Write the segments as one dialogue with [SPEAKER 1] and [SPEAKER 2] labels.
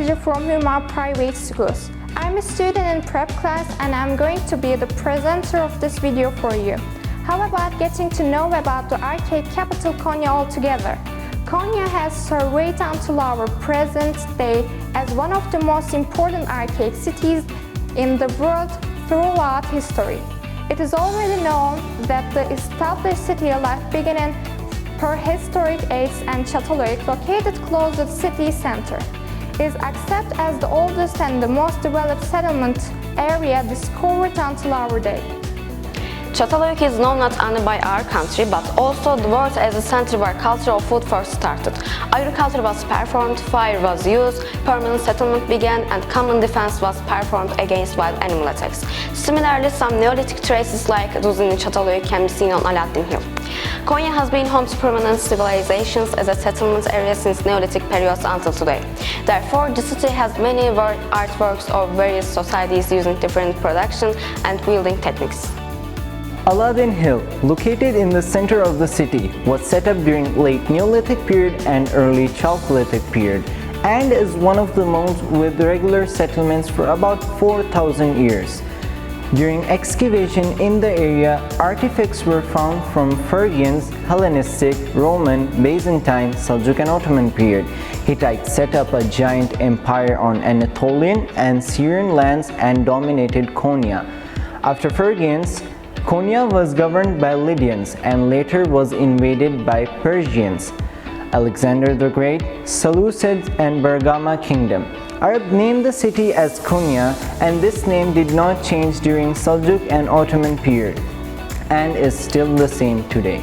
[SPEAKER 1] Refugee from Hüma private schools. I'm a student in prep class and I'm going to be the presenter of this video for you. How about getting to know about the archaic capital Konya altogether? Konya has survived until our present day as one of the most important archaic cities in the world throughout history. It is already known that the established city life began in prehistoric age and Seljuk, located close to the city center, is accepted as the oldest and the most developed settlement area discovered until our day.
[SPEAKER 2] Seljuk is known not only by our country but also the world as a center where culture of food first started. Agriculture was performed, fire was used, permanent settlement began, and common defense was performed against wild animal attacks. Similarly, some Neolithic traces like those in Seljuk can be seen on Alaaddin Hill. Konya has been home to permanent civilizations as a settlement area since Neolithic periods until today. Therefore, the city has many artworks of various societies using different production and building techniques.
[SPEAKER 3] Alaaddin Hill, located in the center of the city, was set up during late Neolithic period and early Chalcolithic period, and is one of the most with regular settlements for about 4,000 years. During excavation in the area, artifacts were found from Phrygian, Hellenistic, Roman, Byzantine, Seljuk and Ottoman period. Hittites set up a giant empire on Anatolian and Syrian lands and dominated Konya. After Phrygians, Konya was governed by Lydians and later was invaded by Persians. Alexander the Great, Seleucid and Bergama kingdom. Arab named the city as Konya, and this name did not change during Seljuk and Ottoman period and is still the same today.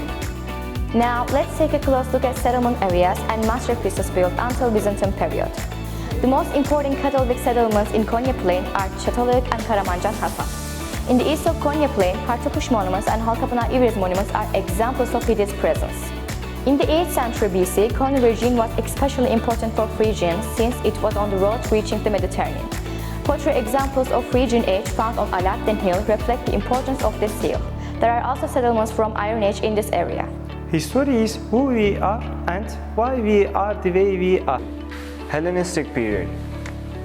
[SPEAKER 4] Now let's take a close look at settlement areas and masterpieces built until Byzantine period. The most important Catholic settlements in Konya plain are Seljuk and Karamancan Hasan. In the east of Konya plain, Hartakuş monuments and Halkapınar Ivriz monuments are examples of its presence. In the 8th century BC, Konya region was especially important for Phrygians since it was on the road reaching the Mediterranean. Pottery examples of Phrygian age found on Alaaddin Hill reflect the importance of this hill. There are also settlements from Iron Age in this area.
[SPEAKER 5] History is who we are and why we are the way we are.
[SPEAKER 6] Hellenistic period.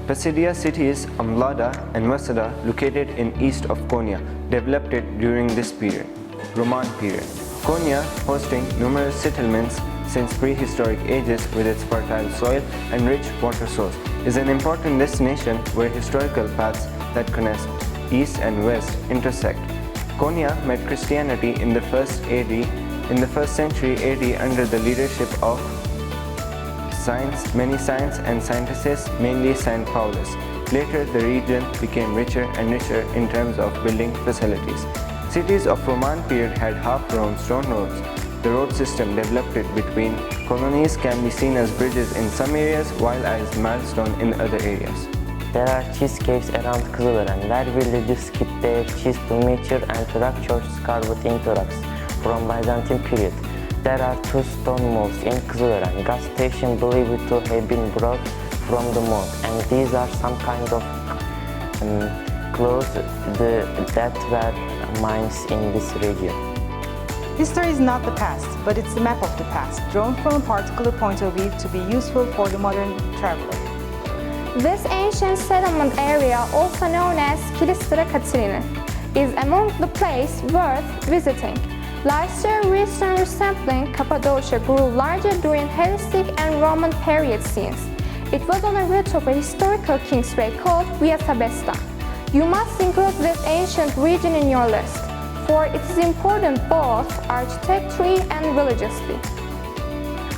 [SPEAKER 6] Pisidia cities Amlada and Masada, located in east of Konya, developed it during this period. Roman period. Konya, hosting numerous settlements since prehistoric ages with its fertile soil and rich water source, is an important destination where historical paths that connect east and west intersect. Konya met Christianity in the 1st century AD under the leadership of many saints and scientists, mainly Saint Paulus. Later, the region became richer and richer in terms of building facilities. Cities of Roman period had half-round stone roads. The road system developed between colonies can be seen as bridges in some areas, while as milestone in other areas.
[SPEAKER 7] There are cheese caves around Okulları where villagers keep their cheese to mature and rock churches carved into rocks from Byzantine period. There are two stone molds in Okulları, gas station believed to have been brought from the mold, and these are some kind of clothes that were mines in this region.
[SPEAKER 8] History is not the past, but it's the map of the past, drawn from a particular point of view to be useful for the modern traveler.
[SPEAKER 1] This ancient settlement area, also known as Kilistra Katerina, is among the places worth visiting. Lycia region resembling Cappadocia grew larger during Hellenistic and Roman period scenes. It was on the route of a historical kingsway called Via Sabesta. You must include this ancient region in your list, for it is important both architecturally and religiously.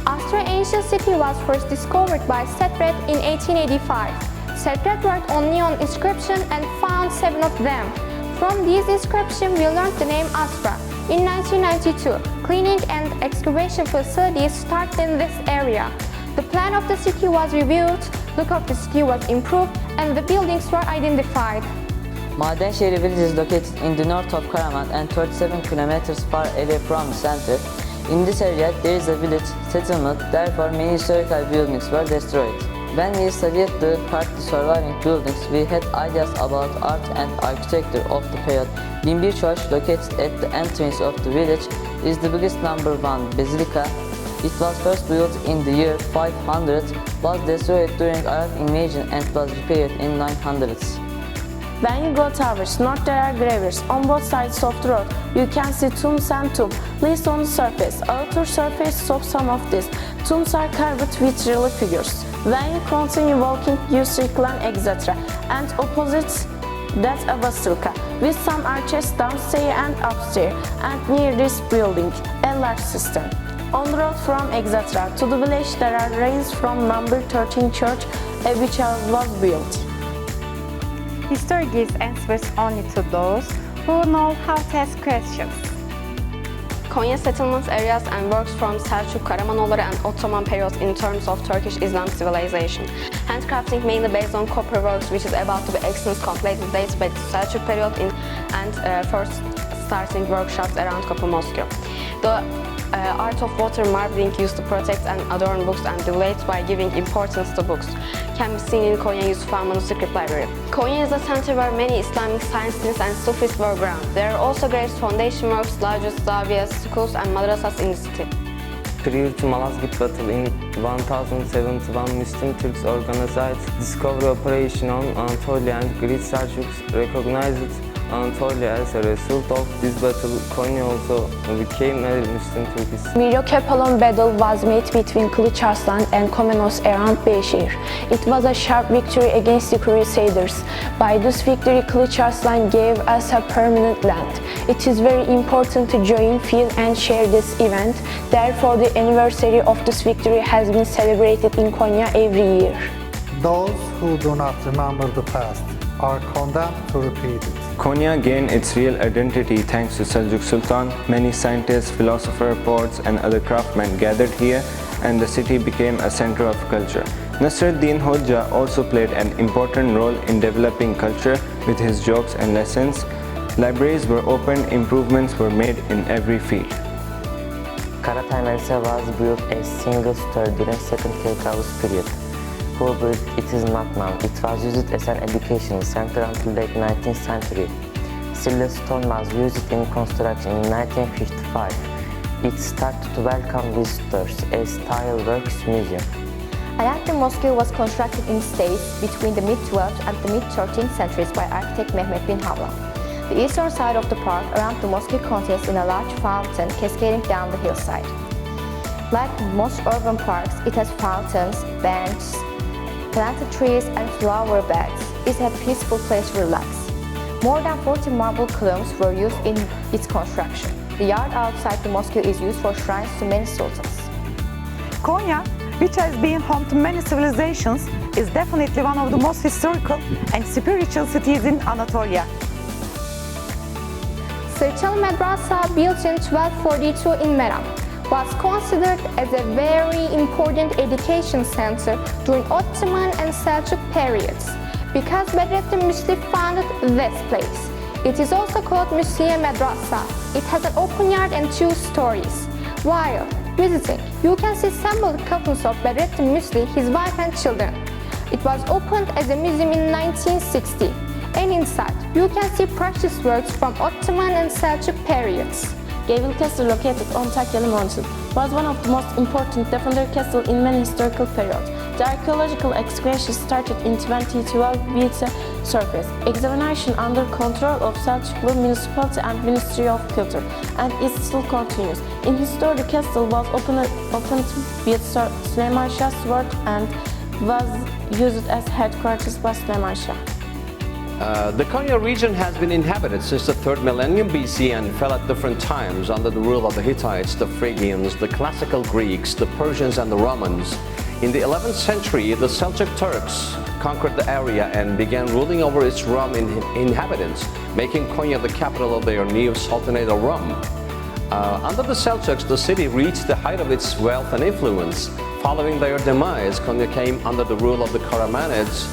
[SPEAKER 1] Astra's ancient city was first discovered by Setret in 1885. Setret worked on neon inscriptions and found 7 of them. From these inscriptions, we learned the name Astra. In 1992, cleaning and excavation facilities started in this area. The plan of the city was reviewed, look of the city was improved, and the buildings were identified.
[SPEAKER 9] Madenşehir village is located in the north of Karaman and 37 kilometers far away from the center. In this area, there is a village settlement, therefore many historical buildings were destroyed. When we studied the partly surviving buildings, we had ideas about art and architecture of the period. Binbir Church, located at the entrance of the village, is the biggest number 1 basilica It was first built in the year 500, was destroyed during Arab invasion and was repaired in 900s.
[SPEAKER 10] When you go towards north, there are graves on both sides of the road. You can see tombs and tombs placed on the surface. Outer surface of some of these tombs are carved with relief figures. When you continue walking, you circle etc. And opposite that a basilica with some arches downstairs and upstairs, and near this building a large cistern. On the road from etc. to the village there are ruins from number 13 church which was built.
[SPEAKER 11] History gives answers only to those who know how to ask questions.
[SPEAKER 2] Konya settlement areas and works from Seljuk, Okulları and Ottoman periods in terms of Turkish Islamic civilization. Handcrafting mainly based on copper works, which is about to be extant completed dates back to Seljuk period and first starting workshops around Copper Mosque. The art of water marbling used to protect and adorn books and delayed by giving importance to books can be seen in Konya Yusufa Manuscript Library. Konya is a center where many Islamic scientists and Sufis were ground. There are also great foundation works, lodges, zaviyas, schools and madrasas in the city.
[SPEAKER 7] Prior to Malazgirt battle in 1071, Muslim Turks organized discovery operation on Anatolia and Greek Seljuks recognized Anatolia. As a result of this battle, Konya also became a Muslim Turkish.
[SPEAKER 10] Miryokepalon battle was made between Kılıç Arslan and Komnenos around Beşir. It was a sharp victory against the Crusaders. By this victory, Kılıç Arslan gave us a permanent land. It is very important to join, feel and share this event. Therefore, the anniversary of this victory has been celebrated in Konya every year.
[SPEAKER 12] Those who do not remember the past are condemned to repeat it.
[SPEAKER 6] Konya gained its real identity thanks to Seljuk Sultan. Many scientists, philosophers, poets and other craftsmen gathered here and the city became a center of culture. Nasruddin Hoxha also played an important role in developing culture with his jokes and lessons. Libraries were opened, improvements were made in every field.
[SPEAKER 7] Karatay Medrese was built as single story during Second Kaykaus period. Who built it is not known. It was used as an educational center until late 19th century. Silver stone was used in construction in 1955. It started to welcome visitors as Tile Works Museum.
[SPEAKER 4] Alaaddin Mosque was constructed in stages between the mid-12th and the mid-13th centuries by architect Mehmet bin Havla. The eastern side of the park around the mosque consists in a large fountain cascading down the hillside. Like most urban parks, it has fountains, benches, planted trees and flower beds. It's a peaceful place to relax. More than 40 marble columns were used in its construction. The yard outside the mosque is used for shrines to many sultans.
[SPEAKER 8] Konya, which has been home to many civilizations, is definitely one of the most historical and spiritual cities in Anatolia.
[SPEAKER 1] Seyçal Madrasa, built in 1242 in Meram, was considered as a very important education center during Ottoman and Seljuk periods because Bedrettin Müsli founded this place. It is also called Müsliye Madrasa. It has an open yard and 2 stories. While visiting, you can see symbolic coffins of Bedrettin Müsli, his wife and children. It was opened as a museum in 1960, and inside you can see precious works from Ottoman and Seljuk periods.
[SPEAKER 10] Gavil Castle, located on Takyali Mountain, was one of the most important defender castles in many historical periods. The archaeological excavation started in 2012 with a surface examination under control of Selçuklu municipality and Ministry of Culture, and it still continues. In history, the castle was opened with Süleyman Shah's sword and was used as headquarters by Süleyman Shah.
[SPEAKER 13] The Konya region has been inhabited since the 3rd millennium BC and fell at different times under the rule of the Hittites, the Phrygians, the classical Greeks, the Persians and the Romans. In the 11th century, the Seljuk Turks conquered the area and began ruling over its Roman inhabitants, making Konya the capital of their new Sultanate of Rome. Under the Seljuks, the city reached the height of its wealth and influence. Following their demise, Konya came under the rule of the Karamanids,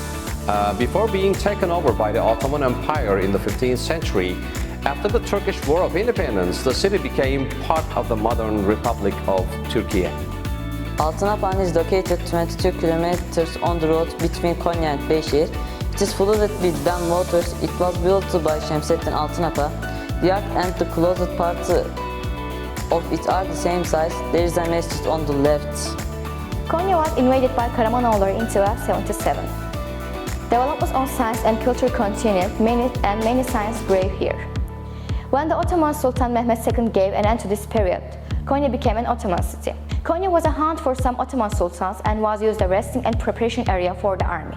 [SPEAKER 13] before being taken over by the Ottoman Empire in the 15th century. After the Turkish War of Independence, the city became part of the modern Republic of Turkey.
[SPEAKER 9] Altınapan is located 22 kilometers on the road between Konya and Beşir. It is flooded with dam waters. It was built by Şemsettin Altınapa. The yard and the closed part of it are the same size. There is a masjid on the left.
[SPEAKER 4] Konya was invaded by Karamanoğulları in 1277. Developments on science and culture continued, many science grew here. When the Ottoman Sultan Mehmed II gave an end to this period, Konya became an Ottoman city. Konya was a haunt for some Ottoman sultans and was used as a resting and preparation area for the army.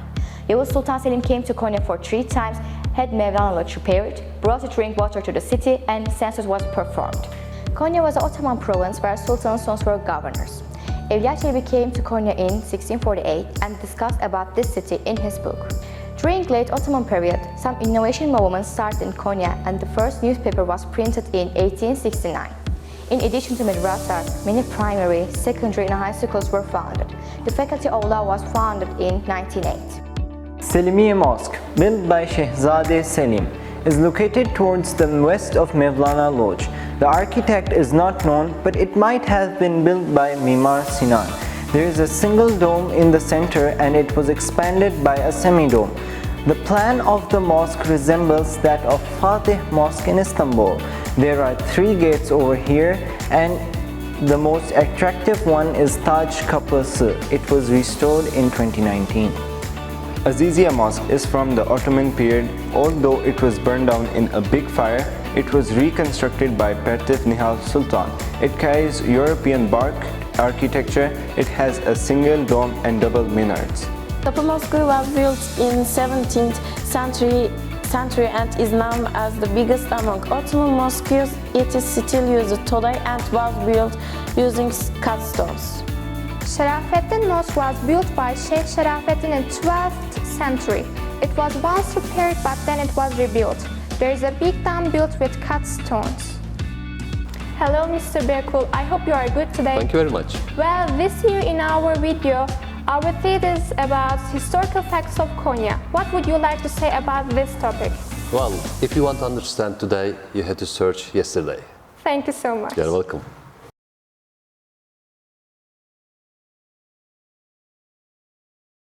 [SPEAKER 4] Yavuz Sultan Selim came to Konya for 3 times, had Mevlanalık repaired, brought to drink water to the city, and census was performed. Konya was an Ottoman province where sultans' sons were governors. Evliya Çelebi came to Konya in 1648 and discussed about this city in his book. During late Ottoman period, some innovation movements started in Konya and the first newspaper was printed in 1869. In addition to madrasa, many primary, secondary and high schools were founded. The Faculty of Law was founded in 1908.
[SPEAKER 3] Selimiye Mosque, built by Shehzade Selim, is located towards the west of Mevlana Lodge. The architect is not known, but it might have been built by Mimar Sinan. There is a single dome in the center and it was expanded by a semi-dome. The plan of the mosque resembles that of Fatih Mosque in Istanbul. There are 3 gates over here and the most attractive one is Taj Kapısı. It was restored in 2019.
[SPEAKER 6] Azizia Mosque is from the Ottoman period. Although it was burned down in a big fire, it was reconstructed by Pertev Nihal Sultan. It carries European Baroque architecture. It has a single dome and double minarets.
[SPEAKER 10] Kapı Mosque was built in 17th century and is known as the biggest among Ottoman mosques. It is still used today and was built using cut stones.
[SPEAKER 1] Şerafettin Mosque was built by Sheikh Şerafettin in 12th century. It was once repaired but then it was rebuilt. There is a big dome built with cut stones. Hello Mr. Bekul, I hope you are good today.
[SPEAKER 14] Thank you very much.
[SPEAKER 1] Well, this year in our video, our theme is about historical facts of Konya. What would you like to say about this topic?
[SPEAKER 14] Well, if you want to understand today, you had to search yesterday.
[SPEAKER 1] Thank you so much.
[SPEAKER 14] You're welcome.